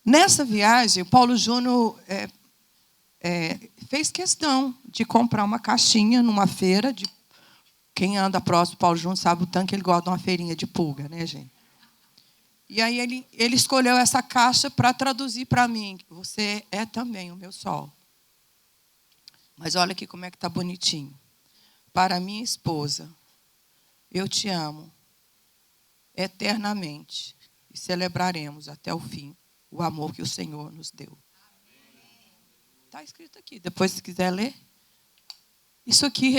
Nessa viagem, o Paulo Júnior fez questão de comprar uma caixinha numa feira. Quem anda próximo do Paulo Júnior sabe o tanto que ele gosta de uma feirinha de pulga, né, gente? E aí ele escolheu essa caixa para traduzir para mim. Você é também o meu sol. Mas olha aqui como é que está bonitinho. Para minha esposa, eu te amo eternamente e celebraremos até o fim o amor que o Senhor nos deu. Está escrito aqui. Depois, se quiser ler. Isso aqui...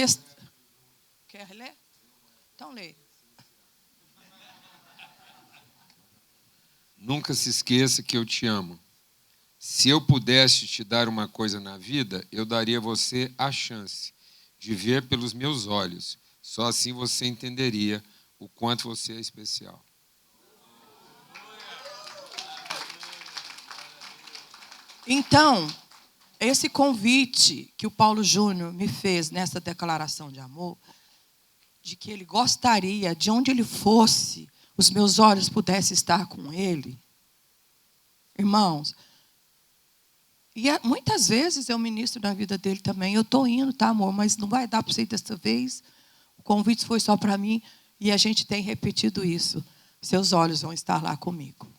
Quer ler? Então, lê. Nunca se esqueça que eu te amo. Se eu pudesse te dar uma coisa na vida, eu daria a você a chance de ver pelos meus olhos. Só assim você entenderia o quanto você é especial. Então, esse convite que o Paulo Júnior me fez nessa declaração de amor, de que ele gostaria, de onde ele fosse, os meus olhos pudessem estar com ele. Irmãos, e muitas vezes eu ministro na vida dele também. Eu estou indo, tá, amor? Mas não vai dar para você dessa vez. O convite foi só para mim e a gente tem repetido isso. Seus olhos vão estar lá comigo.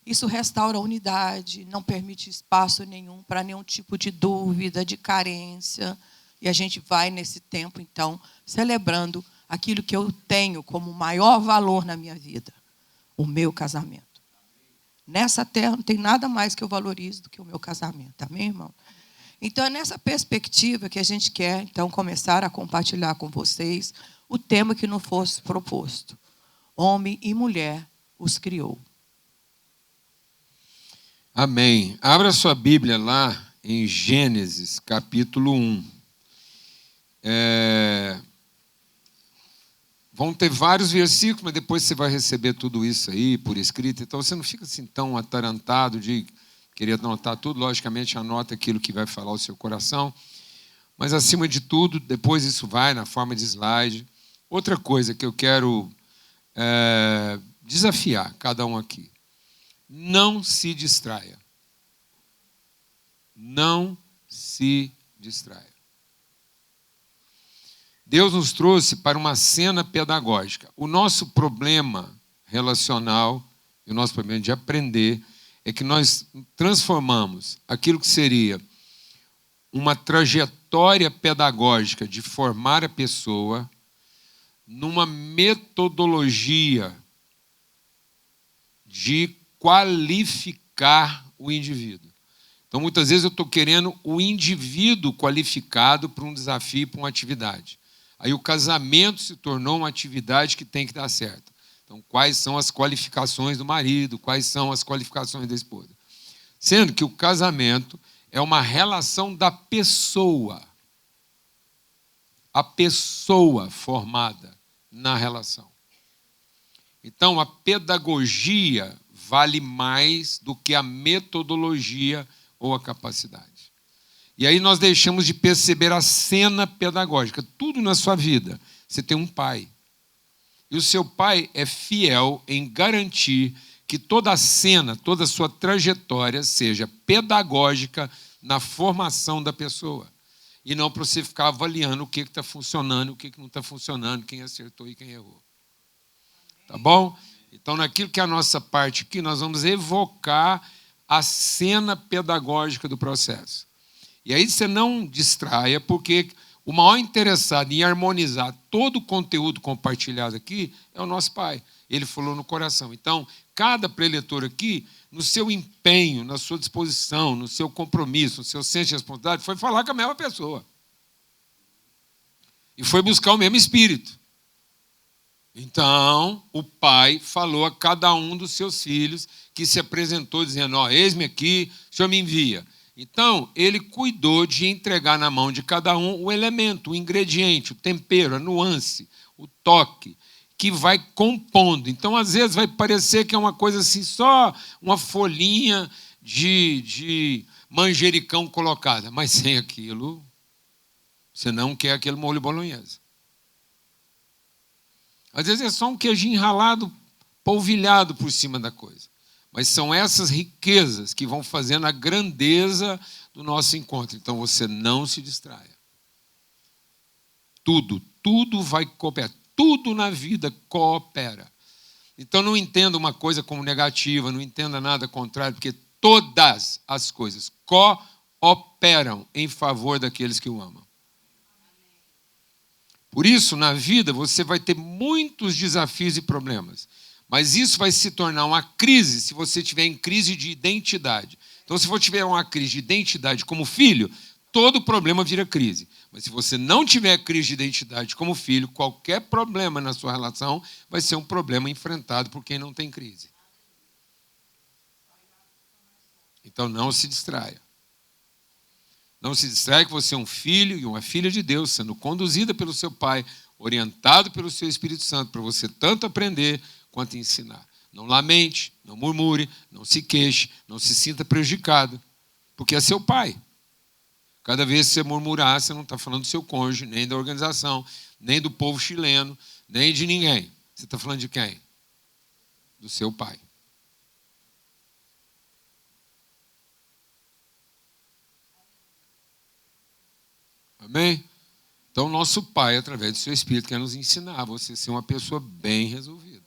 Isso restaura a unidade, não permite espaço nenhum para nenhum tipo de dúvida, de carência. E a gente vai nesse tempo, então, celebrando aquilo que eu tenho como maior valor na minha vida, o meu casamento. Nessa terra não tem nada mais que eu valorize do que o meu casamento. Amém, irmão? Então, é nessa perspectiva que a gente quer, então, começar a compartilhar com vocês o tema que nos fosse proposto. Homem e mulher os criou. Amém. Abra sua Bíblia lá em Gênesis, capítulo 1. Vão ter vários versículos, mas depois você vai receber tudo isso aí por escrito. Então você não fica assim tão atarantado de querer anotar tudo. Logicamente, anota aquilo que vai falar o seu coração. Mas, acima de tudo, depois isso vai na forma de slide. Outra coisa que eu quero desafiar cada um aqui. Não se distraia. Não se distraia. Deus nos trouxe para uma cena pedagógica. O nosso problema relacional, e o nosso problema de aprender, é que nós transformamos aquilo que seria uma trajetória pedagógica de formar a pessoa numa metodologia de qualificar o indivíduo. Então, muitas vezes eu estou querendo o indivíduo qualificado para um desafio, para uma atividade. Aí o casamento se tornou uma atividade que tem que dar certo. Então, quais são as qualificações do marido? Quais são as qualificações da esposa? Sendo que o casamento é uma relação da pessoa. A pessoa formada na relação. Então, a pedagogia vale mais do que a metodologia ou a capacidade. E aí nós deixamos de perceber a cena pedagógica. Tudo na sua vida, você tem um pai. E o seu pai é fiel em garantir que toda a cena, toda a sua trajetória seja pedagógica na formação da pessoa. E não para você ficar avaliando o que está funcionando, o que não está funcionando, quem acertou e quem errou. Tá bom? Então, naquilo que é a nossa parte aqui, nós vamos evocar a cena pedagógica do processo. E aí você não distraia, porque o maior interessado em harmonizar todo o conteúdo compartilhado aqui é o nosso Pai. Ele falou no coração. Então, cada preletor aqui, no seu empenho, na sua disposição, no seu compromisso, no seu senso de responsabilidade, foi falar com a mesma pessoa. E foi buscar o mesmo espírito. Então, o pai falou a cada um dos seus filhos que se apresentou dizendo, eis-me aqui, o senhor me envia. Então, ele cuidou de entregar na mão de cada um o elemento, o ingrediente, o tempero, a nuance, o toque, que vai compondo. Então, às vezes, vai parecer que é uma coisa assim, só uma folhinha de manjericão colocada. Mas sem aquilo, você não quer aquele molho bolonhesa. Às vezes é só um queijinho ralado, polvilhado por cima da coisa. Mas são essas riquezas que vão fazendo a grandeza do nosso encontro. Então você não se distraia. Tudo vai cooperar. Tudo na vida coopera. Então não entenda uma coisa como negativa, não entenda nada contrário, porque todas as coisas cooperam em favor daqueles que o amam. Por isso, na vida, você vai ter muitos desafios e problemas. Mas isso vai se tornar uma crise se você estiver em crise de identidade. Então, se você tiver uma crise de identidade como filho, todo problema vira crise. Mas se você não tiver crise de identidade como filho, qualquer problema na sua relação vai ser um problema enfrentado por quem não tem crise. Então, não se distraia. Não se distraia que você é um filho e uma filha de Deus, sendo conduzida pelo seu Pai, orientado pelo seu Espírito Santo, para você tanto aprender quanto ensinar. Não lamente, não murmure, não se queixe, não se sinta prejudicado, porque é seu pai. Cada vez que você murmurar, você não está falando do seu cônjuge, nem da organização, nem do povo chileno, nem de ninguém. Você está falando de quem? Do seu pai. Amém? Então, nosso Pai, através do seu Espírito, quer nos ensinar a você ser uma pessoa bem resolvida.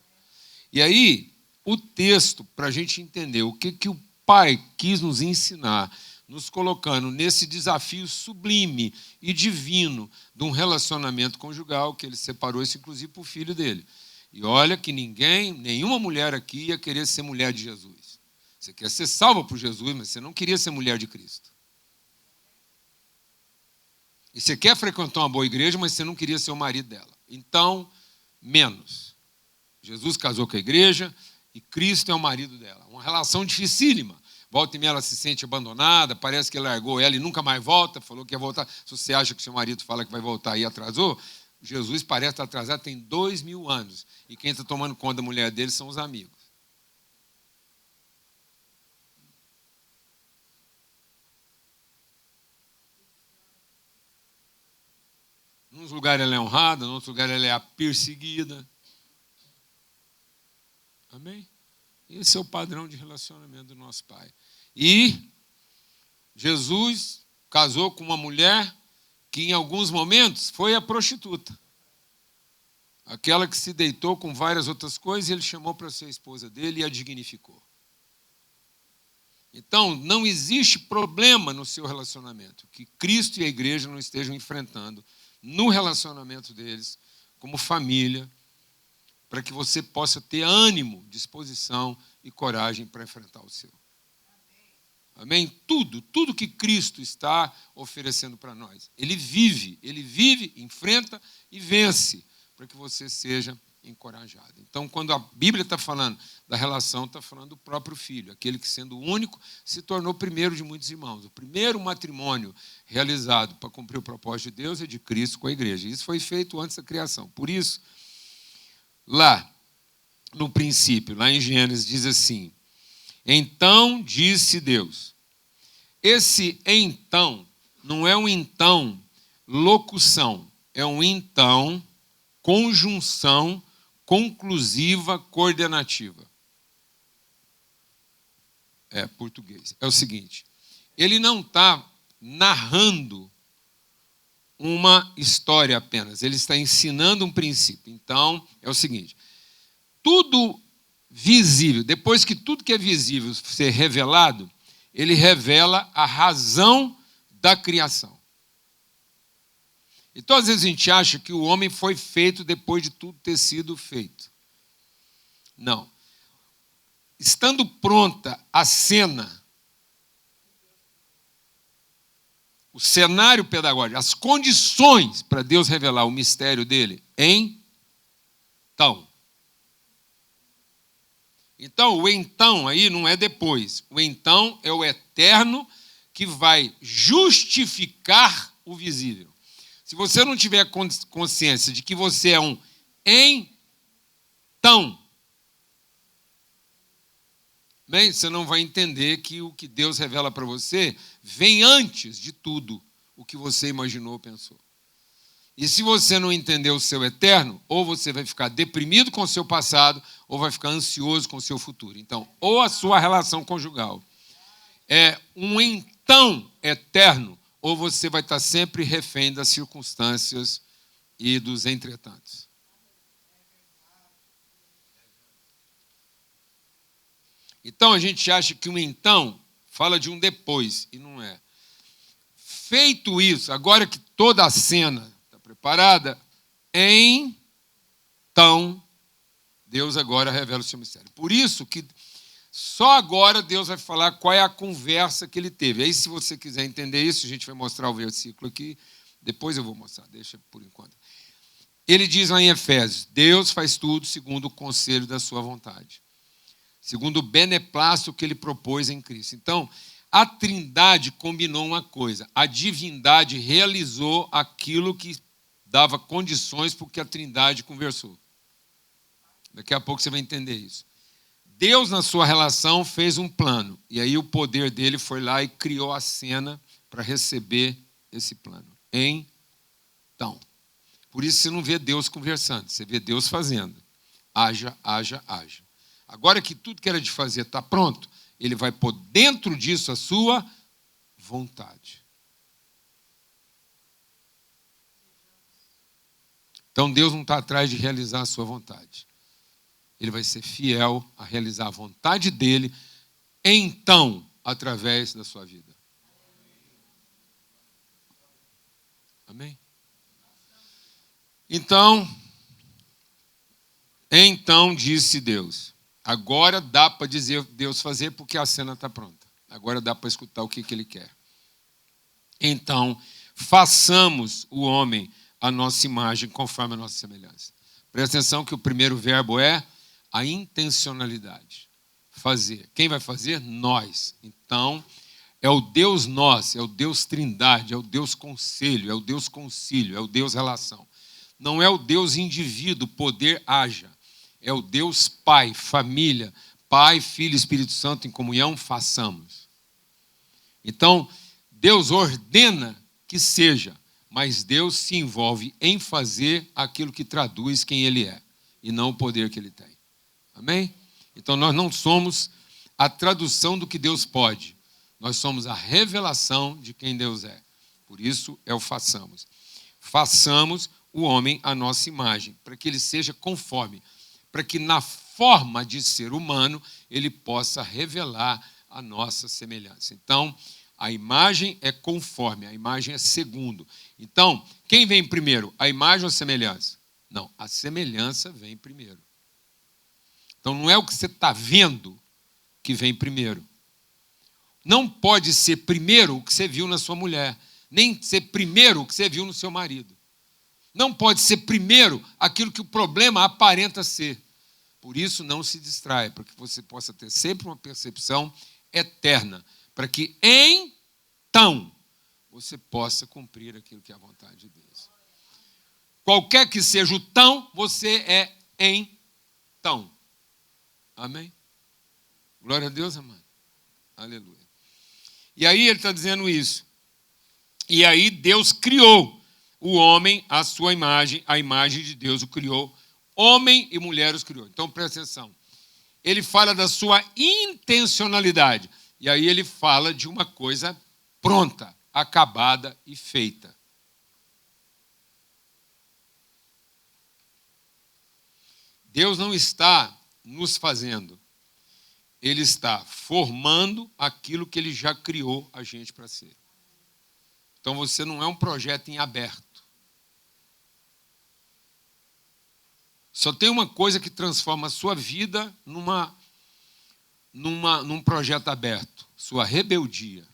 E aí, o texto, para a gente entender o que o Pai quis nos ensinar, nos colocando nesse desafio sublime e divino de um relacionamento conjugal, que ele separou isso, inclusive, para o filho dele. E olha que nenhuma mulher aqui ia querer ser mulher de Jesus. Você quer ser salva por Jesus, mas você não queria ser mulher de Cristo. E você quer frequentar uma boa igreja, mas você não queria ser o marido dela. Então, menos. Jesus casou com a igreja e Cristo é o marido dela. Uma relação dificílima. Volta e meia ela se sente abandonada, parece que ele largou ela e nunca mais volta, falou que ia voltar. Se você acha que seu marido fala que vai voltar e atrasou, Jesus parece estar atrasado tem 2000 anos. E quem está tomando conta da mulher dele são os amigos. Num lugar ela é honrada, em outro lugar ela é perseguida. Amém? Esse é o padrão de relacionamento do nosso Pai. E Jesus casou com uma mulher que em alguns momentos foi a prostituta. Aquela que se deitou com várias outras coisas, e ele chamou para ser esposa dele e a dignificou. Então, não existe problema no seu relacionamento que Cristo e a igreja não estejam enfrentando no relacionamento deles, como família, para que você possa ter ânimo, disposição e coragem para enfrentar o seu. Amém? Tudo que Cristo está oferecendo para nós. Ele vive, enfrenta e vence, para que você seja encorajado. Então, quando a Bíblia está falando da relação, está falando do próprio filho, aquele que, sendo o único, se tornou o primeiro de muitos irmãos. O primeiro matrimônio realizado para cumprir o propósito de Deus é de Cristo com a igreja. Isso foi feito antes da criação. Por isso, lá no princípio, lá em Gênesis, diz assim: então disse Deus. Esse então não é um então locução, é um então conjunção conclusiva coordenativa. É português. É o seguinte: ele não está narrando uma história apenas, ele está ensinando um princípio. Então, é o seguinte: tudo visível, depois que tudo que é visível ser revelado, ele revela a razão da criação. Então, às vezes a gente acha que o homem foi feito depois de tudo ter sido feito. Não. Estando pronta a cena, o cenário pedagógico, as condições para Deus revelar o mistério dele, Então, o então aí não é depois. O então é o eterno que vai justificar o visível. Se você não tiver consciência de que você é um então, bem, você não vai entender que o que Deus revela para você vem antes de tudo o que você imaginou ou pensou. E se você não entender o seu eterno, ou você vai ficar deprimido com o seu passado, ou vai ficar ansioso com o seu futuro. Então, ou a sua relação conjugal é um então eterno, ou você vai estar sempre refém das circunstâncias e dos entretantos. Então, a gente acha que um então fala de um depois, e não é. Feito isso, agora que toda a cena está preparada, então, Deus agora revela o seu mistério. Por isso que só agora Deus vai falar qual é a conversa que ele teve. Aí, se você quiser entender isso, a gente vai mostrar o versículo aqui. Depois eu vou mostrar, deixa por enquanto. Ele diz lá em Efésios, Deus faz tudo segundo o conselho da sua vontade, segundo o beneplácito que ele propôs em Cristo. Então, a Trindade combinou uma coisa, a divindade realizou aquilo que dava condições porque a Trindade conversou. Daqui a pouco você vai entender isso. Deus, na sua relação, fez um plano, e aí o poder dele foi lá e criou a cena para receber esse plano. Então, por isso você não vê Deus conversando, você vê Deus fazendo. Haja, haja, haja. Agora que tudo que era de fazer está pronto, ele vai pôr dentro disso a sua vontade. Então Deus não está atrás de realizar a sua vontade. Ele vai ser fiel a realizar a vontade dele, então, através da sua vida. Amém? Então disse Deus. Agora dá para dizer Deus fazer porque a cena está pronta. Agora dá para escutar o que ele quer. Então, façamos o homem a nossa imagem conforme a nossa semelhança. Presta atenção que o primeiro verbo é a intencionalidade. Fazer. Quem vai fazer? Nós. Então, é o Deus nós, é o Deus Trindade, é o Deus conselho, é o Deus concílio, é o Deus relação. Não é o Deus indivíduo, poder, haja. É o Deus Pai, família, Pai, Filho e Espírito Santo em comunhão, façamos. Então, Deus ordena que seja, mas Deus se envolve em fazer aquilo que traduz quem Ele é, e não o poder que Ele tem. Amém? Então, nós não somos a tradução do que Deus pode, nós somos a revelação de quem Deus é. Por isso é o façamos. Façamos o homem à nossa imagem, para que ele seja conforme, para que na forma de ser humano ele possa revelar a nossa semelhança. Então, a imagem é conforme, a imagem é segundo. Então, quem vem primeiro, a imagem ou a semelhança? Não, a semelhança vem primeiro. Então, não é o que você está vendo que vem primeiro. Não pode ser primeiro o que você viu na sua mulher, nem ser primeiro o que você viu no seu marido. Não pode ser primeiro aquilo que o problema aparenta ser. Por isso, não se distraia, para que você possa ter sempre uma percepção eterna, para que então você possa cumprir aquilo que é a vontade de Deus. Qualquer que seja o tão, você é então. Amém? Glória a Deus, amado. Aleluia. E aí ele está dizendo isso. E aí Deus criou o homem à sua imagem, a imagem de Deus o criou, homem e mulher os criou. Então presta atenção. Ele fala da sua intencionalidade. E aí ele fala de uma coisa pronta, acabada e feita. Deus não está nos fazendo. Ele está formando aquilo que ele já criou a gente para ser. Então você não é um projeto em aberto. Só tem uma coisa que transforma a sua vida num projeto aberto. Sua rebeldia.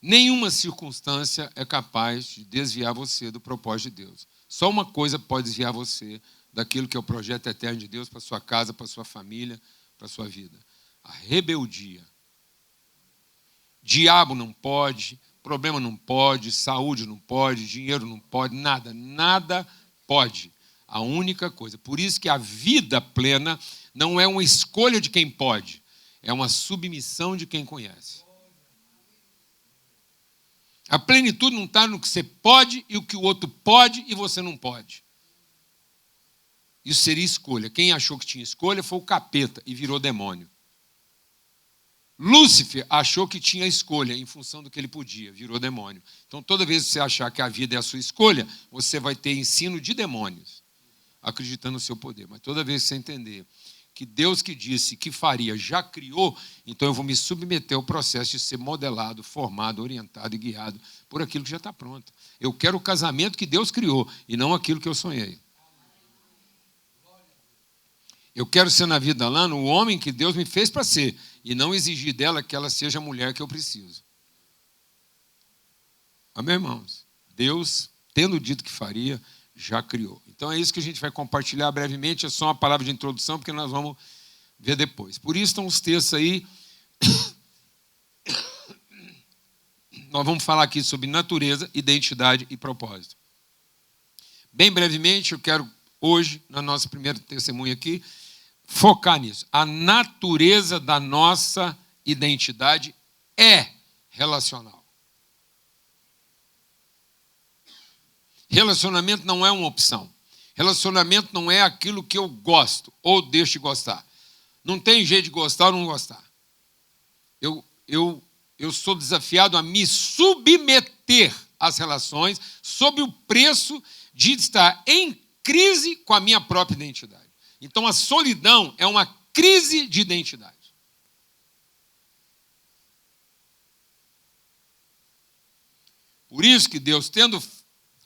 Nenhuma circunstância é capaz de desviar você do propósito de Deus. Só uma coisa pode desviar você daquilo que é o projeto eterno de Deus para sua casa, para sua família, para sua vida. A rebeldia. Diabo não pode, problema não pode, saúde não pode, dinheiro não pode, nada pode. A única coisa. Por isso que a vida plena não é uma escolha de quem pode, é uma submissão de quem conhece. A plenitude não está no que você pode e o que o outro pode e você não pode. Isso seria escolha. Quem achou que tinha escolha foi o capeta e virou demônio. Lúcifer achou que tinha escolha em função do que ele podia, virou demônio. Então, toda vez que você achar que a vida é a sua escolha, você vai ter ensino de demônios, acreditando no seu poder. Mas toda vez que você entender que Deus que disse que faria já criou, então eu vou me submeter ao processo de ser modelado, formado, orientado e guiado por aquilo que já está pronto. Eu quero o casamento que Deus criou e não aquilo que eu sonhei. Eu quero ser na vida lá o homem que Deus me fez para ser e não exigir dela que ela seja a mulher que eu preciso. Amém, irmãos? Deus, tendo dito que faria, já criou. Então é isso que a gente vai compartilhar brevemente, é só uma palavra de introdução, porque nós vamos ver depois. Por isso estão os textos aí. Nós vamos falar aqui sobre natureza, identidade e propósito. Bem brevemente, eu quero hoje, na nossa primeira testemunha aqui, focar nisso. A natureza da nossa identidade é relacional. Relacionamento não é uma opção. Relacionamento não é aquilo que eu gosto ou deixo de gostar. Não tem jeito de gostar ou não gostar. Eu sou desafiado a me submeter às relações sob o preço de estar em crise com a minha própria identidade. Então, a solidão é uma crise de identidade. Por isso que Deus, tendo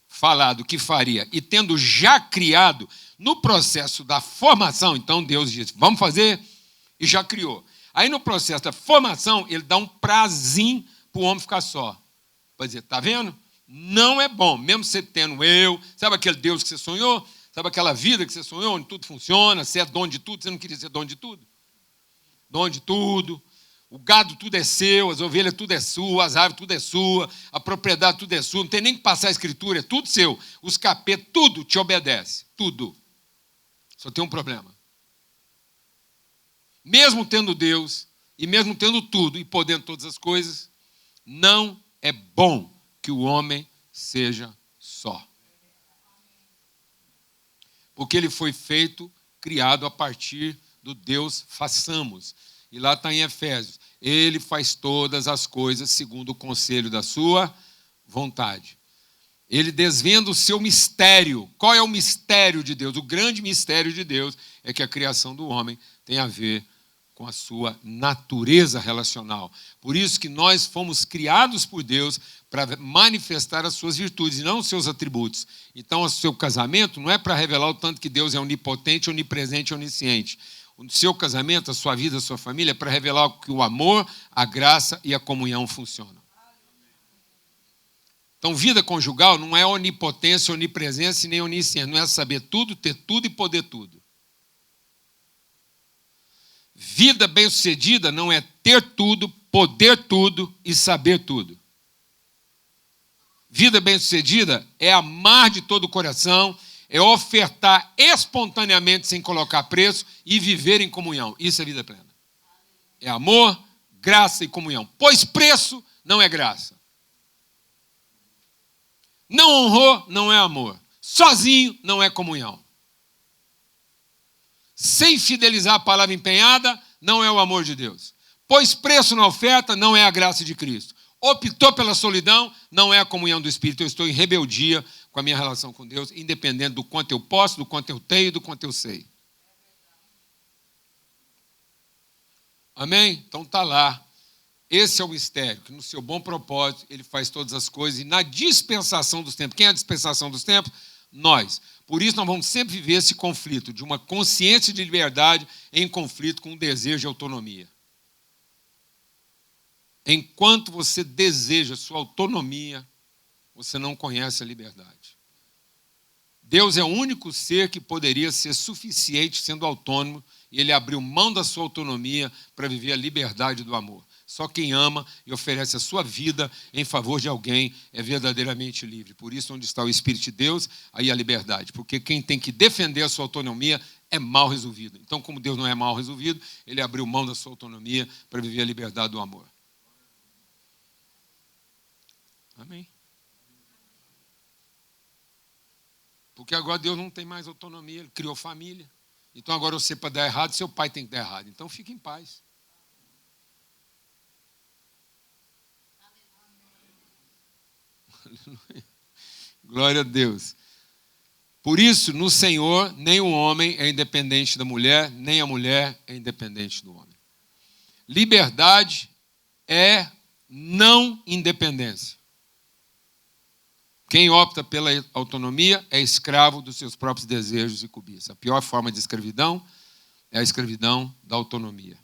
falado que faria e tendo já criado no processo da formação, então Deus disse, vamos fazer, e já criou. Aí no processo da formação, ele dá um prazinho para o homem ficar só. Para dizer, está vendo? Não é bom, mesmo você tendo eu, sabe aquele Deus que você sonhou? Sabe aquela vida que você sonhou, onde tudo funciona, você é dono de tudo, você não queria ser dono de tudo? Dono de tudo. O gado tudo é seu, as ovelhas tudo é sua, as aves tudo é sua, a propriedade tudo é sua, não tem nem que passar a escritura, é tudo seu. Os capetas, tudo te obedece, tudo. Só tem um problema. Mesmo tendo Deus, e mesmo tendo tudo e podendo todas as coisas, não é bom que o homem seja só. Porque ele foi feito, criado a partir do Deus façamos. E lá está em Efésios. Ele faz todas as coisas segundo o conselho da sua vontade. Ele desvenda o seu mistério. Qual é o mistério de Deus? O grande mistério de Deus é que a criação do homem tem a ver com a sua natureza relacional. Por isso que nós fomos criados por Deus para manifestar as suas virtudes e não os seus atributos. Então, o seu casamento não é para revelar o tanto que Deus é onipotente, onipresente, onisciente. O seu casamento, a sua vida, a sua família, é para revelar que o amor, a graça e a comunhão funcionam. Então, vida conjugal não é onipotência, onipresença e nem onisciência. Não é saber tudo, ter tudo e poder tudo. Vida bem-sucedida não é ter tudo, poder tudo e saber tudo. Vida bem-sucedida é amar de todo o coração, é ofertar espontaneamente sem colocar preço e viver em comunhão. Isso é vida plena. É amor, graça e comunhão. Pois preço não é graça. Não honrou, não é amor. Sozinho não é comunhão. Sem fidelizar a palavra empenhada, não é o amor de Deus. Pôs preço na oferta, não é a graça de Cristo. Optou pela solidão, não é a comunhão do Espírito. Eu estou em rebeldia com a minha relação com Deus, independente do quanto eu posso, do quanto eu tenho, do quanto eu sei. Amém? Então está lá. Esse é o mistério, que no seu bom propósito ele faz todas as coisas. E na dispensação dos tempos, quem é a dispensação dos tempos? Nós. Por isso nós vamos sempre viver esse conflito de uma consciência de liberdade em conflito com um desejo de autonomia. Enquanto você deseja sua autonomia, você não conhece a liberdade. Deus é o único ser que poderia ser suficiente sendo autônomo, e ele abriu mão da sua autonomia para viver a liberdade do amor. Só quem ama e oferece a sua vida em favor de alguém é verdadeiramente livre. Por isso, onde está o Espírito de Deus, aí a liberdade. Porque quem tem que defender a sua autonomia é mal resolvido. Então, como Deus não é mal resolvido, ele abriu mão da sua autonomia para viver a liberdade do amor. Amém. Porque agora Deus não tem mais autonomia, Ele criou família. Então agora você, para dar errado, seu pai tem que dar errado. Então fique em paz. Aleluia. Glória a Deus. Por isso, no Senhor, nem o homem é independente da mulher, nem a mulher é independente do homem. Liberdade é não independência. Quem opta pela autonomia é escravo dos seus próprios desejos e cobiças. A pior forma de escravidão é a escravidão da autonomia.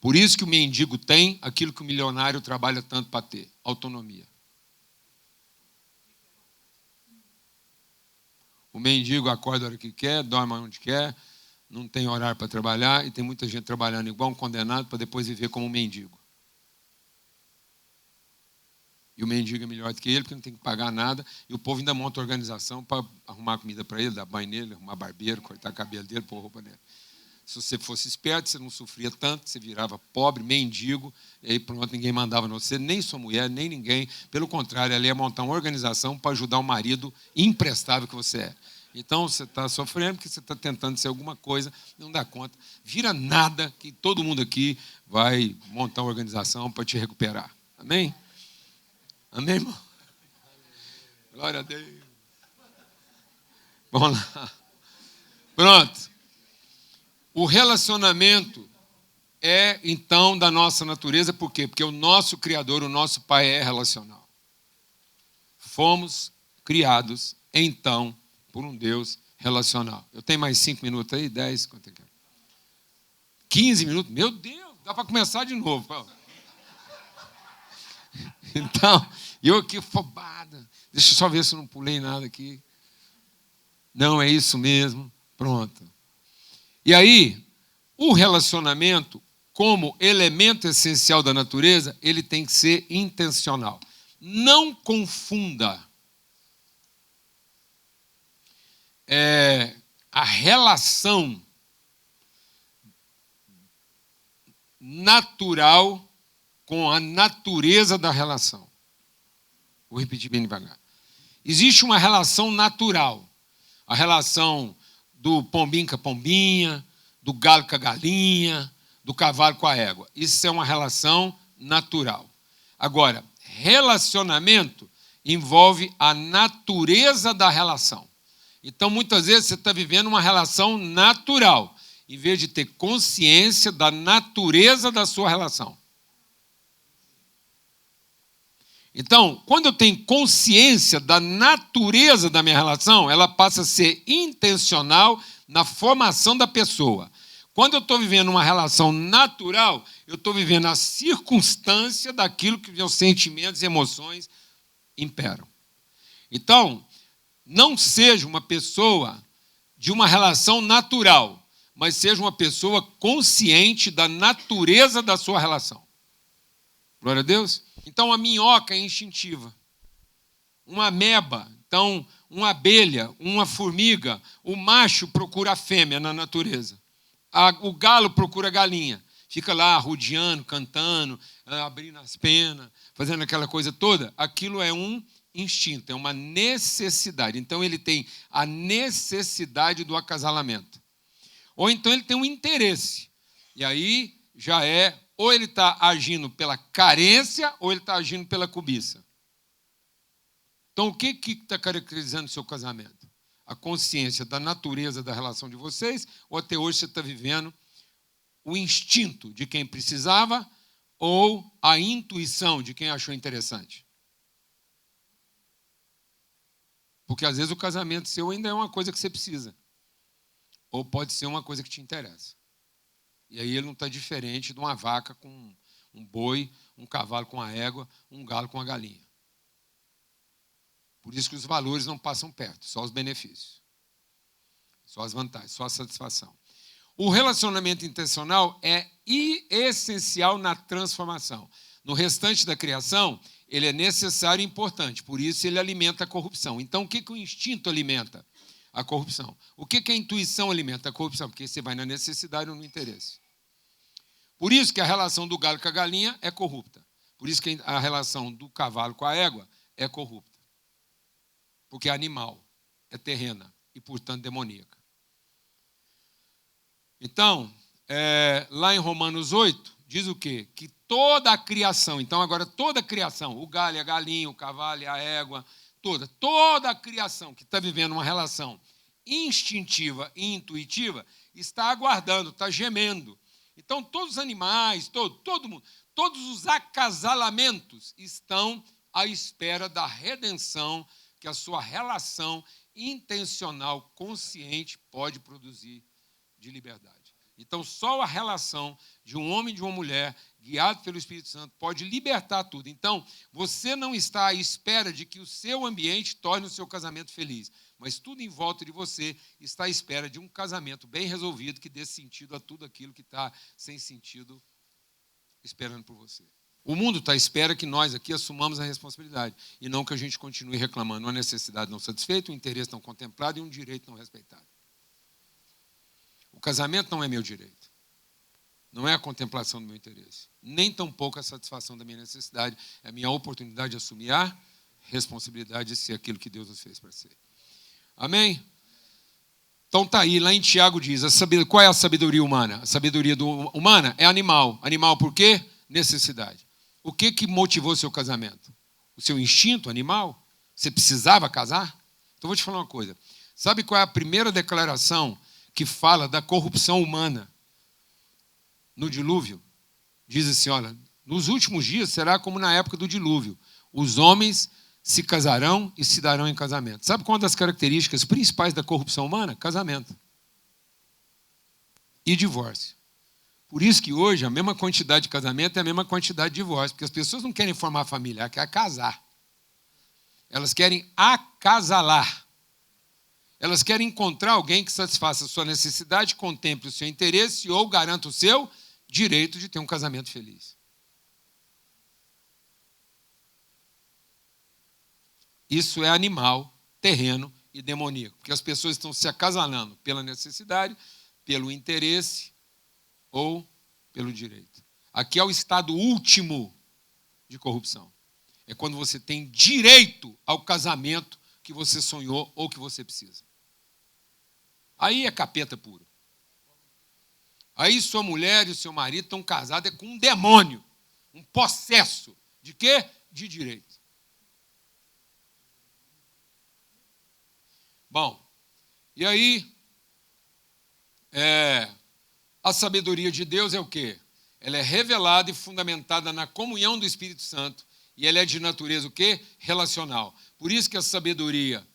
Por isso que o mendigo tem aquilo que o milionário trabalha tanto para ter, autonomia. O mendigo acorda a hora que quer, dorme onde quer, não tem horário para trabalhar, e tem muita gente trabalhando igual um condenado para depois viver como um mendigo. E o mendigo é melhor do que ele, porque não tem que pagar nada, e o povo ainda monta organização para arrumar comida para ele, dar banho nele, arrumar barbeiro, cortar cabelo dele, pôr roupa nele. Se você fosse esperto, você não sofria tanto, você virava pobre, mendigo, e aí pronto, ninguém mandava você, nem sua mulher, nem ninguém. Pelo contrário, ela ia montar uma organização para ajudar o marido imprestável que você é. Então, você está sofrendo porque você está tentando ser alguma coisa, não dá conta. Vira nada, que todo mundo aqui vai montar uma organização para te recuperar. Amém? Amém, irmão? Glória a Deus. Vamos lá. Pronto. O relacionamento é, então, da nossa natureza. Por quê? Porque o nosso Criador, o nosso Pai é relacional. Fomos criados, então, por um Deus relacional. Eu tenho mais 5 minutos aí? 10? Quanto é que é? 15 minutos? Meu Deus, dá para começar de novo, Paulo. Então, eu aqui afobada. Deixa eu só ver se eu não pulei nada aqui. Não, é isso mesmo. Pronto. E aí, o relacionamento, como elemento essencial da natureza, ele tem que ser intencional. Não confunda a relação natural com a natureza da relação. Vou repetir bem devagar. Existe uma relação natural. A relação do pombinho com a pombinha, do galo com a galinha, do cavalo com a égua. Isso é uma relação natural. Agora, relacionamento envolve a natureza da relação. Então, muitas vezes, você está vivendo uma relação natural, em vez de ter consciência da natureza da sua relação. Então, quando eu tenho consciência da natureza da minha relação, ela passa a ser intencional na formação da pessoa. Quando eu estou vivendo uma relação natural, eu estou vivendo a circunstância daquilo que meus sentimentos e emoções imperam. Então, não seja uma pessoa de uma relação natural, mas seja uma pessoa consciente da natureza da sua relação. Glória a Deus. Então, a minhoca é instintiva. Uma ameba, então, uma abelha, uma formiga, o macho procura a fêmea na natureza. O galo procura a galinha. Fica lá rodeando, cantando, abrindo as penas, fazendo aquela coisa toda. Aquilo é um instinto, é uma necessidade. Então, ele tem a necessidade do acasalamento. Ou então ele tem um interesse. E aí já é, ou ele está agindo pela carência, ou ele está agindo pela cobiça. Então, o que está caracterizando o seu casamento? A consciência da natureza da relação de vocês, ou até hoje você está vivendo o instinto de quem precisava, ou a intuição de quem achou interessante? Porque, às vezes, o casamento seu ainda é uma coisa que você precisa. Ou pode ser uma coisa que te interessa. E aí ele não está diferente de uma vaca com um boi, um cavalo com a égua, um galo com a galinha. Por isso que os valores não passam perto, só os benefícios. Só as vantagens, só a satisfação. O relacionamento intencional é essencial na transformação. No restante da criação, ele é necessário e importante, por isso ele alimenta a corrupção. Então, o que o instinto alimenta? A corrupção. O que a intuição alimenta? A corrupção, porque você vai na necessidade ou no interesse. Por isso que a relação do galo com a galinha é corrupta. Por isso que a relação do cavalo com a égua é corrupta. Porque é animal, é terrena e, portanto, demoníaca. Então, lá em Romanos 8, diz o quê? Que toda a criação, então agora toda a criação, o galho, a galinha, o cavalo, a égua, toda a criação que está vivendo uma relação instintiva e intuitiva, está aguardando, está gemendo. Então, todos os animais, todo mundo, todos os acasalamentos estão à espera da redenção que a sua relação intencional, consciente, pode produzir de liberdade. Então, só a relação de um homem e de uma mulher, guiado pelo Espírito Santo, pode libertar tudo. Então, você não está à espera de que o seu ambiente torne o seu casamento feliz, mas tudo em volta de você está à espera de um casamento bem resolvido que dê sentido a tudo aquilo que está sem sentido esperando por você. O mundo está à espera que nós aqui assumamos a responsabilidade e não que a gente continue reclamando uma necessidade não satisfeita, um interesse não contemplado e um direito não respeitado. O casamento não é meu direito. Não é a contemplação do meu interesse. Nem tampouco a satisfação da minha necessidade. É a minha oportunidade de assumir a responsabilidade de ser aquilo que Deus nos fez para ser. Amém? Então está aí, lá em Tiago diz, qual é a sabedoria humana? A sabedoria humana é animal. Animal por quê? Necessidade. O que motivou seu casamento? O seu instinto animal? Você precisava casar? Então vou te falar uma coisa. Sabe qual é a primeira declaração que fala da corrupção humana no dilúvio? Diz assim, olha, nos últimos dias será como na época do dilúvio. Os homens se casarão e se darão em casamento. Sabe qual é uma das características principais da corrupção humana? Casamento. E divórcio. Por isso que hoje a mesma quantidade de casamento é a mesma quantidade de divórcio, porque as pessoas não querem formar família, elas querem casar. Elas querem acasalar. Elas querem encontrar alguém que satisfaça a sua necessidade, contemple o seu interesse ou garanta o seu direito de ter um casamento feliz. Isso é animal, terreno e demoníaco, porque as pessoas estão se acasalando pela necessidade, pelo interesse ou pelo direito. Aqui é o estado último de corrupção. É quando você tem direito ao casamento que você sonhou ou que você precisa. Aí é capeta puro. Aí sua mulher e o seu marido estão casados com um demônio, um possesso. De quê? De direito. Bom, e aí, a sabedoria de Deus é o quê? Ela é revelada e fundamentada na comunhão do Espírito Santo, e ela é de natureza o quê? Relacional. Por isso que a sabedoria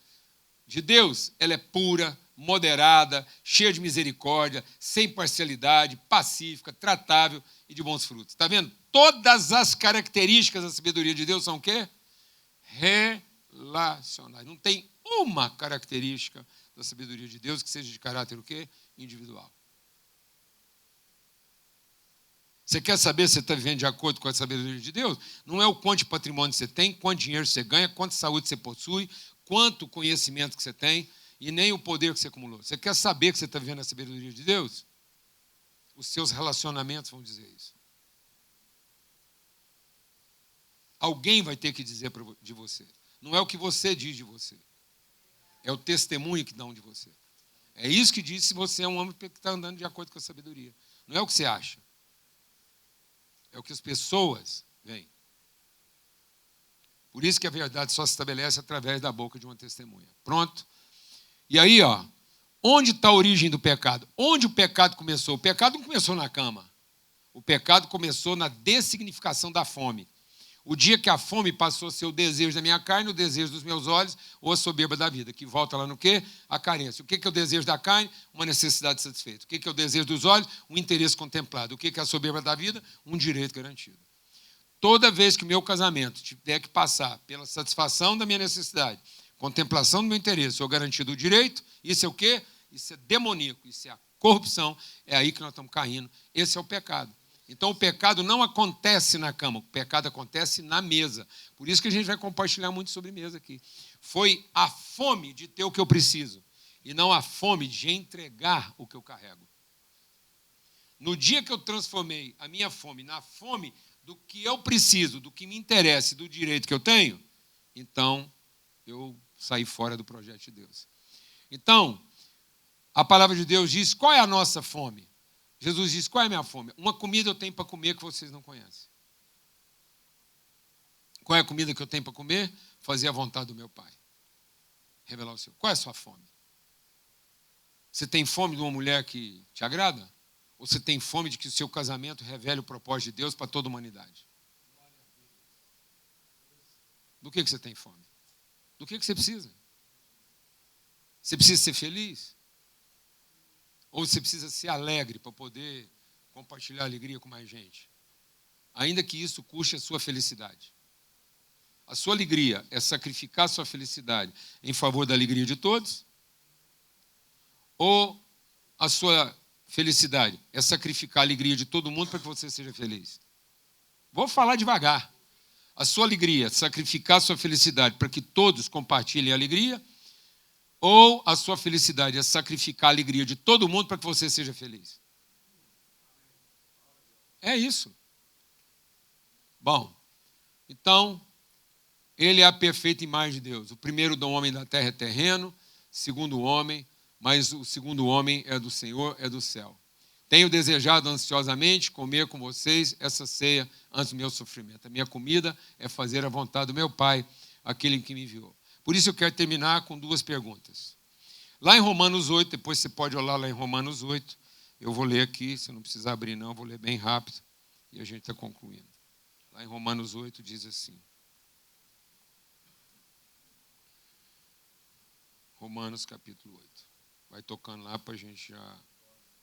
de Deus, ela é pura, moderada, cheia de misericórdia, sem parcialidade, pacífica, tratável e de bons frutos. Está vendo? Todas as características da sabedoria de Deus são o quê? Relacionais. Não tem uma característica da sabedoria de Deus que seja de caráter o quê? Individual. Você quer saber se você está vivendo de acordo com a sabedoria de Deus? Não é o quanto de patrimônio você tem, quanto dinheiro você ganha, quanto saúde você possui, quanto conhecimento que você tem, e nem o poder que você acumulou. Você quer saber que você está vivendo a sabedoria de Deus? Os seus relacionamentos vão dizer isso. Alguém vai ter que dizer de você. Não é o que você diz de você. É o testemunho que dão de você. É isso que diz se você é um homem que está andando de acordo com a sabedoria. Não é o que você acha. É o que as pessoas veem. Por isso que a verdade só se estabelece através da boca de uma testemunha. Pronto? E aí, onde está a origem do pecado? Onde o pecado começou? O pecado não começou na cama. O pecado começou na dessignificação da fome. O dia que a fome passou a ser o desejo da minha carne, o desejo dos meus olhos, ou a soberba da vida, que volta lá no quê? A carência. O que é o desejo da carne? Uma necessidade satisfeita. O que é o desejo dos olhos? Um interesse contemplado. O que é a soberba da vida? Um direito garantido. Toda vez que o meu casamento tiver que passar pela satisfação da minha necessidade, contemplação do meu interesse ou garantido o direito, isso é o quê? Isso é demoníaco, isso é a corrupção, é aí que nós estamos caindo. Esse é o pecado. Então, o pecado não acontece na cama, o pecado acontece na mesa. Por isso que a gente vai compartilhar muito sobre mesa aqui. Foi a fome de ter o que eu preciso, e não a fome de entregar o que eu carrego. No dia que eu transformei a minha fome na fome do que eu preciso, do que me interessa e do direito que eu tenho, então eu saí fora do projeto de Deus. Então, a palavra de Deus diz, qual é a nossa fome? Jesus diz, qual é a minha fome? Uma comida eu tenho para comer que vocês não conhecem. Qual é a comida que eu tenho para comer? Fazer a vontade do meu Pai. Revelar o seu. Qual é a sua fome? Você tem fome de uma mulher que te agrada? Ou você tem fome de que o seu casamento revele o propósito de Deus para toda a humanidade? Do que você tem fome? Do que você precisa? Você precisa ser feliz? Ou você precisa ser alegre para poder compartilhar alegria com mais gente? Ainda que isso custe a sua felicidade. A sua alegria é sacrificar a sua felicidade em favor da alegria de todos? Ou a sua felicidade é sacrificar a alegria de todo mundo para que você seja feliz? Vou falar devagar. A sua alegria é sacrificar a sua felicidade para que todos compartilhem a alegria? Ou a sua felicidade é sacrificar a alegria de todo mundo para que você seja feliz? É isso. Bom, então, ele é a perfeita imagem de Deus. O primeiro do homem da terra é terreno, segundo homem, mas o segundo homem é do Senhor, é do céu. Tenho desejado ansiosamente comer com vocês essa ceia antes do meu sofrimento. A minha comida é fazer a vontade do meu Pai, aquele que me enviou. Por isso eu quero terminar com duas perguntas. Lá em Romanos 8, depois você pode olhar lá em Romanos 8, eu vou ler aqui, você não precisa abrir não, vou ler bem rápido, e a gente está concluindo. Lá em Romanos 8 diz assim. Romanos capítulo 8. Vai tocando lá para a gente já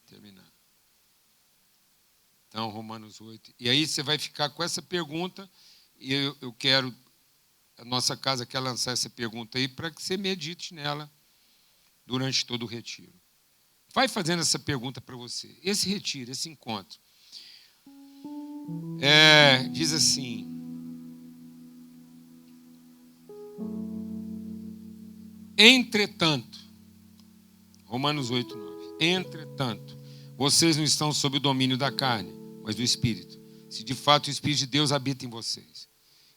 terminar. Então, Romanos 8. E aí você vai ficar com essa pergunta, e eu quero, a nossa casa quer lançar essa pergunta aí para que você medite nela durante todo o retiro. Vai fazendo essa pergunta para você. Esse retiro, esse encontro, diz assim, entretanto, Romanos 8, 9, entretanto, vocês não estão sob o domínio da carne, mas do Espírito, se de fato o Espírito de Deus habita em vocês.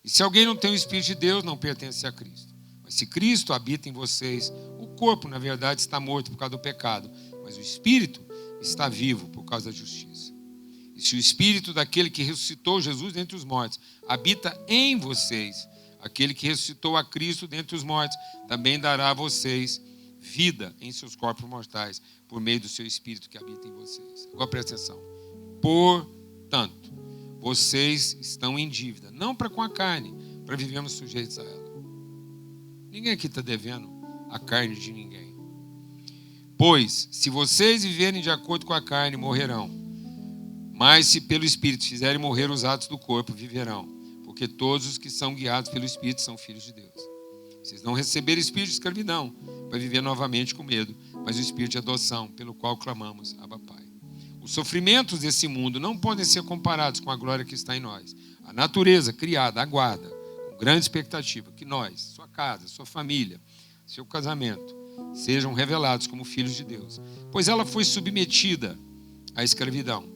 E se alguém não tem o Espírito de Deus, não pertence a Cristo. Mas se Cristo habita em vocês, o corpo, na verdade, está morto por causa do pecado, mas o Espírito está vivo por causa da justiça. E se o Espírito daquele que ressuscitou Jesus dentre os mortos habita em vocês, aquele que ressuscitou a Cristo dentre os mortos também dará a vocês vida em seus corpos mortais, por meio do seu Espírito que habita em vocês. Agora presta atenção. Portanto, vocês estão em dívida, não para com a carne, para vivermos sujeitos a ela. Ninguém aqui está devendo a carne de ninguém. Pois, se vocês viverem de acordo com a carne, morrerão. Mas se pelo Espírito fizerem morrer os atos do corpo, viverão. Porque todos os que são guiados pelo Espírito são filhos de Deus. Vocês não receberam espírito de escravidão para viver novamente com medo, mas o espírito de adoção, pelo qual clamamos, Abba Pai. Os sofrimentos desse mundo não podem ser comparados com a glória que está em nós. A natureza criada aguarda, com grande expectativa, que nós, sua casa, sua família, seu casamento, sejam revelados como filhos de Deus. Pois ela foi submetida à escravidão,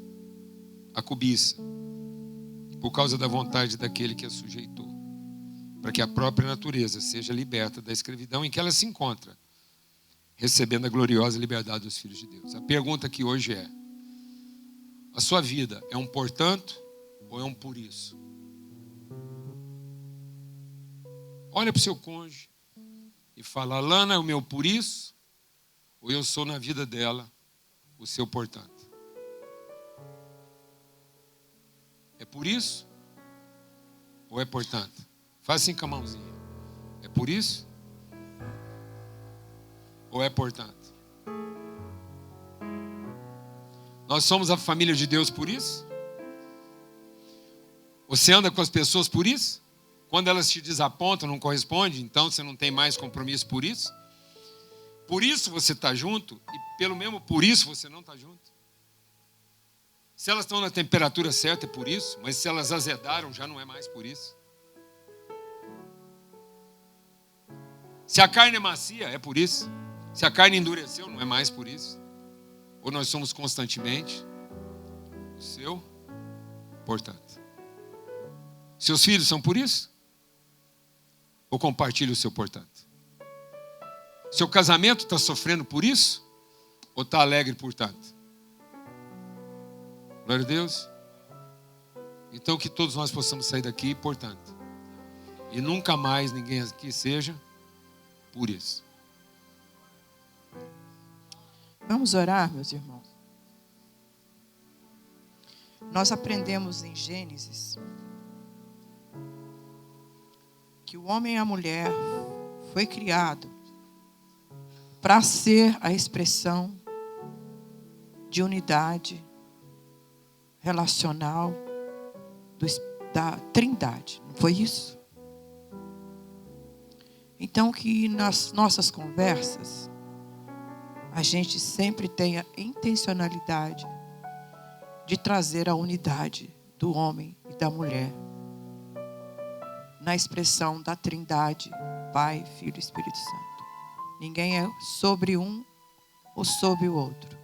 à cobiça, por causa da vontade daquele que a sujeitou, para que a própria natureza seja liberta da escravidão em que ela se encontra, recebendo a gloriosa liberdade dos filhos de Deus. A pergunta aqui hoje é: a sua vida é um portanto ou é um por isso? Olha para o seu cônjuge e fala: Lana é o meu por isso, ou eu sou na vida dela o seu portanto? É por isso ou é portanto? Faz assim com a mãozinha. É por isso ou é portanto? Nós somos a família de Deus por isso? Você anda com as pessoas por isso? Quando elas te desapontam, não corresponde, então você não tem mais compromisso por isso? Por isso você está junto e pelo mesmo por isso você não está junto? Se elas estão na temperatura certa é por isso, mas se elas azedaram já não é mais por isso. Se a carne é macia, é por isso. Se a carne endureceu, não é mais por isso. Ou nós somos constantemente o seu, portanto. Seus filhos são por isso? Ou compartilha o seu portanto? Seu casamento está sofrendo por isso? Ou está alegre por tanto? Glória a Deus. Então que todos nós possamos sair daqui, portanto. E nunca mais ninguém aqui seja por isso. Vamos orar, meus irmãos. Nós aprendemos em Gênesis que o homem e a mulher foi criado para ser a expressão de unidade relacional da Trindade. Não foi isso? Então que nas nossas conversas a gente sempre tenha intencionalidade de trazer a unidade do homem e da mulher na expressão da Trindade, Pai, Filho e Espírito Santo. Ninguém é sobre um ou sobre o outro.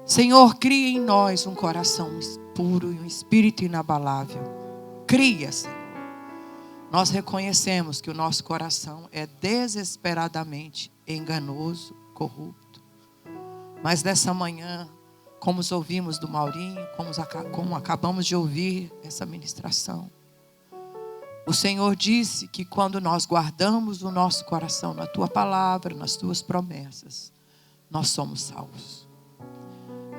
Senhor, cria em nós um coração puro e um espírito inabalável. Cria, Senhor. Nós reconhecemos que o nosso coração é desesperadamente enganoso, corrupto. Mas nessa manhã, como ouvimos do Maurinho, como acabamos de ouvir essa ministração, o Senhor disse que quando nós guardamos o nosso coração na Tua palavra, nas Tuas promessas, nós somos salvos.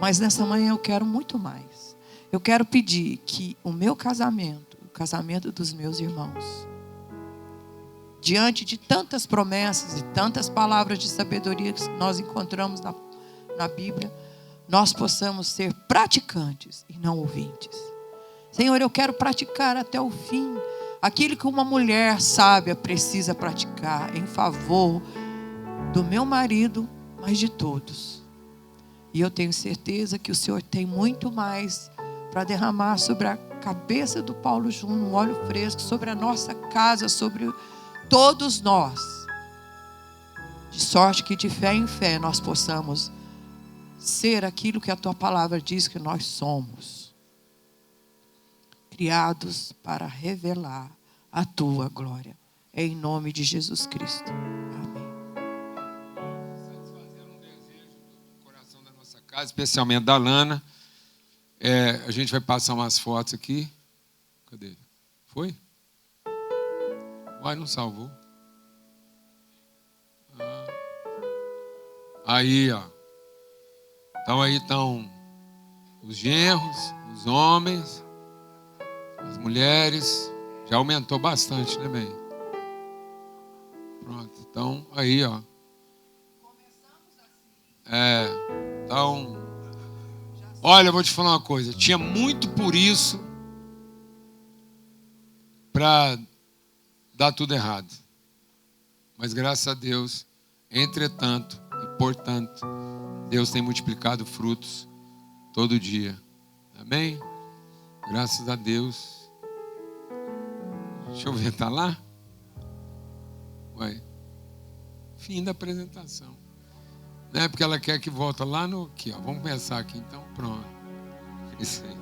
Mas nessa manhã eu quero muito mais. Eu quero pedir que o meu casamento, o casamento dos meus irmãos, diante de tantas promessas e tantas palavras de sabedoria que nós encontramos na Bíblia, nós possamos ser praticantes e não ouvintes. Senhor, eu quero praticar até o fim aquilo que uma mulher sábia precisa praticar em favor do meu marido, mas de todos. E eu tenho certeza que o Senhor tem muito mais para derramar sobre a cabeça do Paulo Júnior, um óleo fresco, sobre a nossa casa, sobre todos nós. De sorte que de fé em fé nós possamos ser aquilo que a Tua palavra diz que nós somos. Criados para revelar a Tua glória. Em nome de Jesus Cristo. Amém. Casa, especialmente da Lana. A gente vai passar umas fotos aqui. Cadê? Foi? Uai, não salvou. Aí, ó. Então aí estão os genros, os homens, as mulheres. Já aumentou bastante, né, bem? Pronto. Então, aí, ó. Então, olha, eu vou te falar uma coisa. Tinha muito por isso para dar tudo errado. Mas graças a Deus, entretanto e portanto, Deus tem multiplicado frutos todo dia. Amém? Graças a Deus. Deixa eu ver, tá lá? Ué. Fim da apresentação. Não é porque ela quer que volta lá no... Aqui, ó. Vamos começar aqui, então. Pronto. Isso aí.